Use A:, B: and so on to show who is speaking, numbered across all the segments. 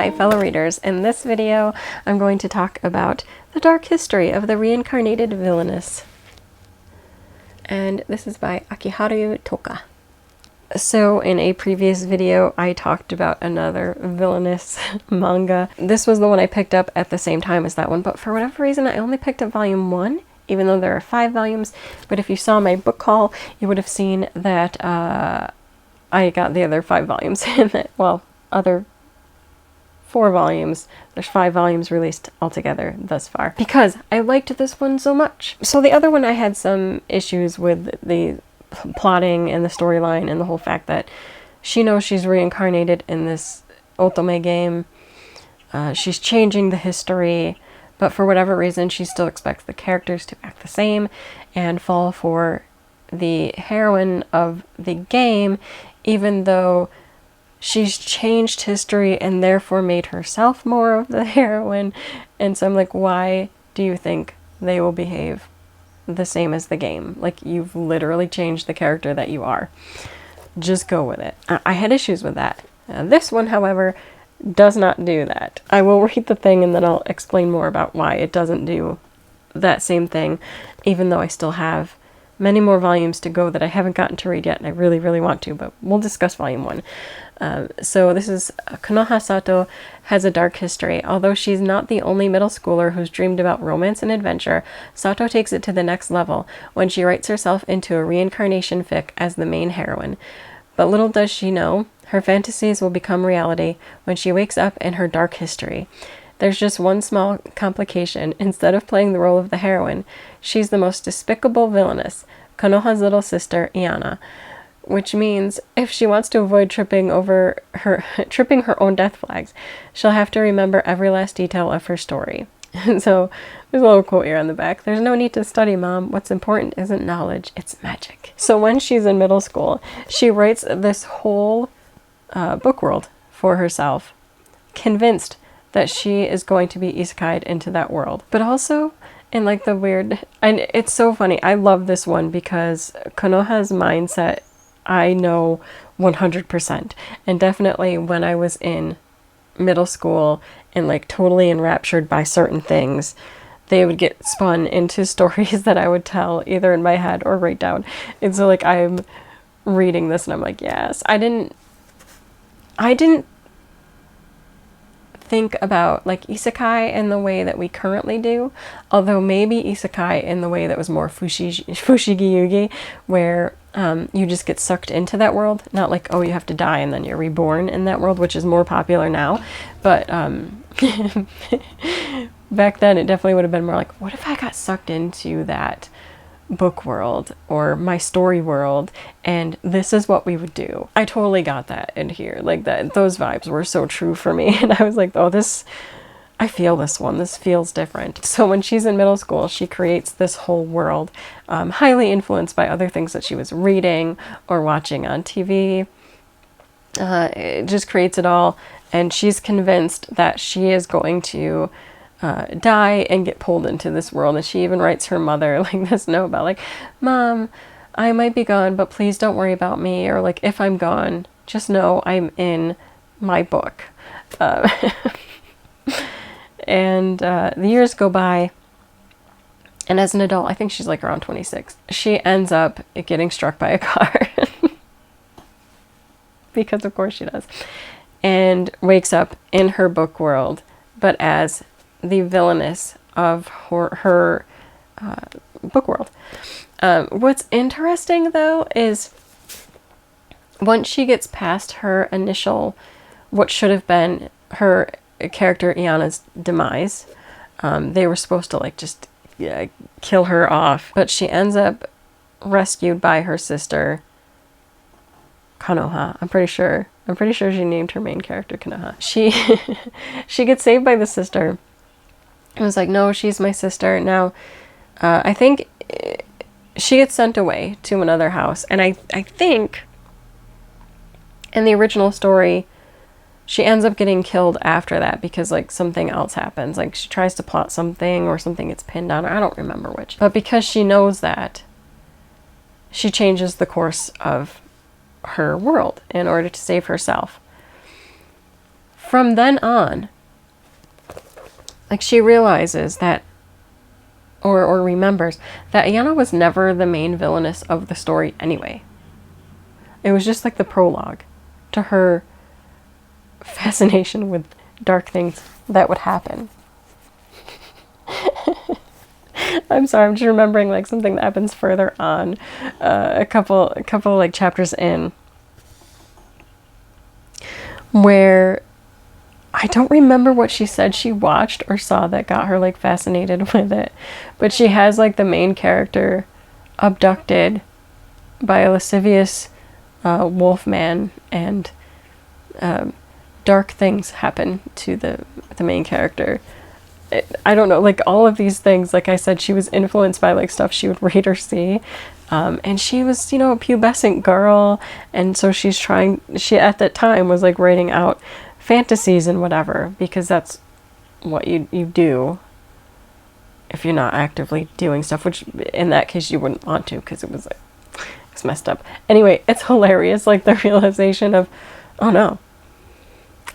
A: Hi fellow readers, in this video I'm going to talk about the dark history of the reincarnated Villainess. And this is by Akiharu Toka. So in a previous video I talked about another Villainess manga. This was the one I picked up at the same time as that one, but for whatever reason I only picked up volume 1, even though there are 5 volumes. But if you saw my book haul, you would have seen that I got the other 5 volumes in it. Well, other 4 volumes. There's 5 volumes released altogether thus far, because I liked this one so much. So the other one I had some issues with the plotting and the storyline and the whole fact that she knows she's reincarnated in this otome game. She's changing the history, but for whatever reason she still expects the characters to act the same and fall for the heroine of the game, even though she's changed history and therefore made herself more of the heroine. And so I'm like, why do you think they will behave the same as the game? Like, you've literally changed the character that you are. Just go with it. I had issues with that. This one, however, does not do that. I will read the thing and then I'll explain more about why it doesn't do that same thing, even though I still have many more volumes to go that I haven't gotten to read yet, and I really, really want to, but we'll discuss volume 1. So this is Konoha Sato has a dark history. Although she's not the only middle schooler who's dreamed about romance and adventure, Sato takes it to the next level when she writes herself into a reincarnation fic as the main heroine. But little does she know, her fantasies will become reality when she wakes up in her dark history. There's just one small complication. Instead of playing the role of the heroine, she's the most despicable villainess, Konoha's little sister, Iana. Which means if she wants to avoid tripping her own death flags, she'll have to remember every last detail of her story. So there's a little quote here on the back. There's no need to study, Mom. What's important isn't knowledge, it's magic. So when she's in middle school, she writes this whole book world for herself, convinced that she is going to be isekai'd into that world. But also in like the weird, and it's so funny, I love this one because Konoha's mindset I know 100%. And definitely when I was in middle school and like totally enraptured by certain things, they would get spun into stories that I would tell either in my head or write down. And so like I'm reading this and I'm like, yes. I didn't think about like isekai in the way that we currently do, although maybe isekai in the way that was more fushigi-yugi, where you just get sucked into that world, not like, oh, you have to die and then you're reborn in that world, which is more popular now. But back then it definitely would have been more like, what if I got sucked into that book world or my story world and this is what we would do. I totally got that in here. Like that, those vibes were so true for me. And I was like, oh, I feel this one. This feels different. So when she's in middle school, she creates this whole world, highly influenced by other things that she was reading or watching on TV. It just creates it all. And she's convinced that she is going to die and get pulled into this world. And she even writes her mother like this note about like, Mom, I might be gone, but please don't worry about me. Or like, if I'm gone, just know I'm in my book. And the years go by, and as an adult, I think she's like around 26, she ends up getting struck by a car. Because of course she does. And wakes up in her book world, but as the villainess of her book world. What's interesting though is once she gets past her initial, what should have been her character Iana's demise, they were supposed to like just kill her off, but she ends up rescued by her sister Konoha. I'm pretty sure she named her main character Konoha. She gets saved by the sister. I was like, no, she's my sister. Now, I think she gets sent away to another house. And I think in the original story, she ends up getting killed after that because like something else happens. Like she tries to plot something or something gets pinned on her. I don't remember which. But because she knows that, she changes the course of her world in order to save herself. from then on, like, she realizes that, or remembers that Ayanna was never the main villainess of the story anyway. It was just like the prologue to her fascination with dark things that would happen. I'm sorry, I'm just remembering like something that happens further on, a couple like chapters in, where I don't remember what she said she watched or saw that got her like fascinated with it, but she has like the main character abducted by a lascivious wolf man, and dark things happen to the main character. I don't know, like all of these things, like I said, she was influenced by like stuff she would read or see. And she was, you know, a pubescent girl. And so she at that time was like writing out fantasies and whatever, because that's what you do if you're not actively doing stuff, which in that case you wouldn't want to, because it was like, it's messed up. Anyway, it's hilarious, like the realization of, oh no,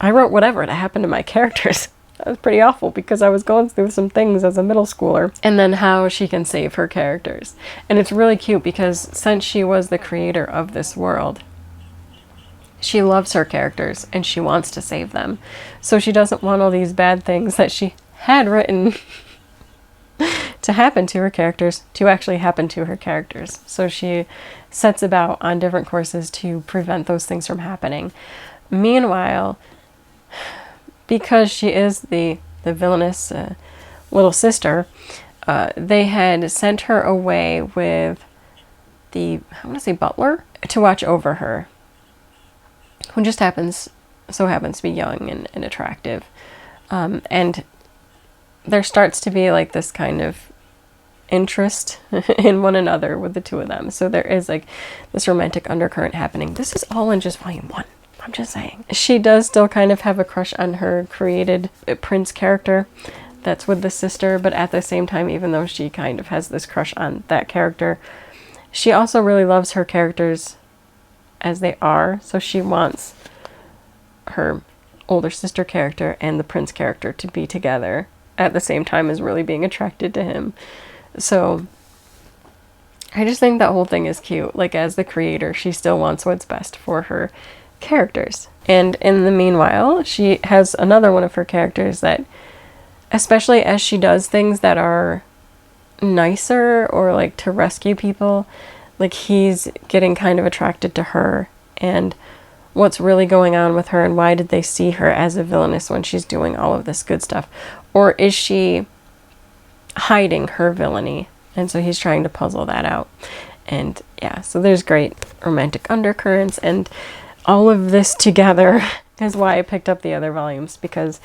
A: I wrote whatever to happen to my characters. That was pretty awful, because I was going through some things as a middle schooler. And then how she can save her characters. And it's really cute, because since she was the creator of this world, she loves her characters and she wants to save them. So she doesn't want all these bad things that she had written to happen to her characters to actually happen to her characters. So she sets about on different courses to prevent those things from happening. Meanwhile, because she is the villainous little sister, they had sent her away with the, I want to say butler, to watch over her, who just happens to be young and attractive. And there starts to be like this kind of interest in one another with the two of them. So there is like this romantic undercurrent happening. This is all in just volume 1. I'm just saying. She does still kind of have a crush on her created prince character that's with the sister, but at the same time, even though she kind of has this crush on that character, she also really loves her characters as they are. So she wants her older sister character and the prince character to be together at the same time as really being attracted to him. So I just think that whole thing is cute. Like, as the creator, she still wants what's best for her characters. And in the meanwhile, she has another one of her characters that, especially as she does things that are nicer or like to rescue people, like he's getting kind of attracted to her and what's really going on with her, and why did they see her as a villainess when she's doing all of this good stuff? Or is she hiding her villainy? And so he's trying to puzzle that out. And yeah, so there's great romantic undercurrents, and all of this together is why I picked up the other volumes, because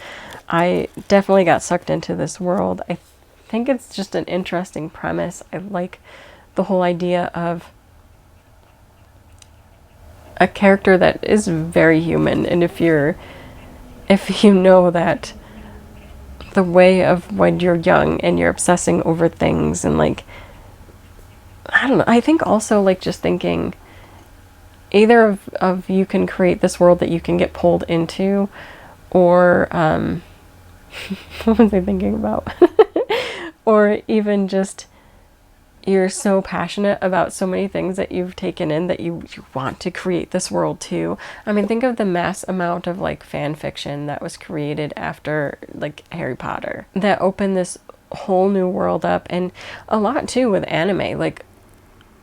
A: I definitely got sucked into this world. I think it's just an interesting premise. I like the whole idea of a character that is very human, and if you know that the way of when you're young and you're obsessing over things, and like, I don't know, I think also like just thinking either of you can create this world that you can get pulled into, or what was I thinking about? Or even just you're so passionate about so many things that you've taken in that you want to create this world too. I mean, think of the mass amount of like fan fiction that was created after like Harry Potter that opened this whole new world up, and a lot too with anime. Like,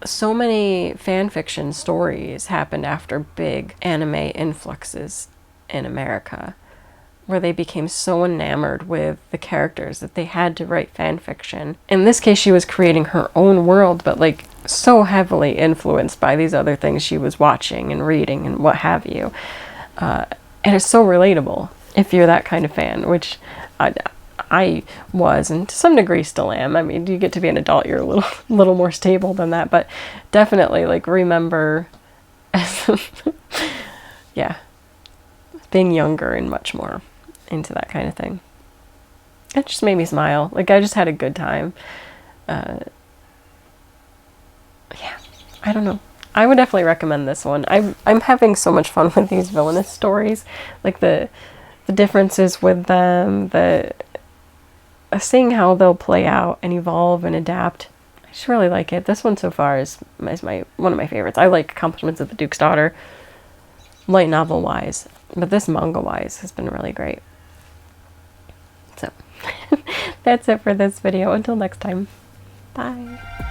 A: so many fan fiction stories happened after big anime influxes in America, where they became so enamored with the characters that they had to write fan fiction. In this case, she was creating her own world, but like so heavily influenced by these other things she was watching and reading and what have you. And it's so relatable if you're that kind of fan, which I was, and to some degree still am. I mean, you get to be an adult, you're a little more stable than that, but definitely like remember yeah, being younger and much more into that kind of thing. It just made me smile. Like, I just had a good time. Yeah, I don't know. I would definitely recommend this one. I'm having so much fun with these villainous stories. Like, the the differences with them, seeing how they'll play out and evolve and adapt. I just really like it. This one so far is one of my favorites. I like Compliments of the Duke's Daughter, light novel wise, but this manga wise has been really great. So that's it for this video. Until next time, bye.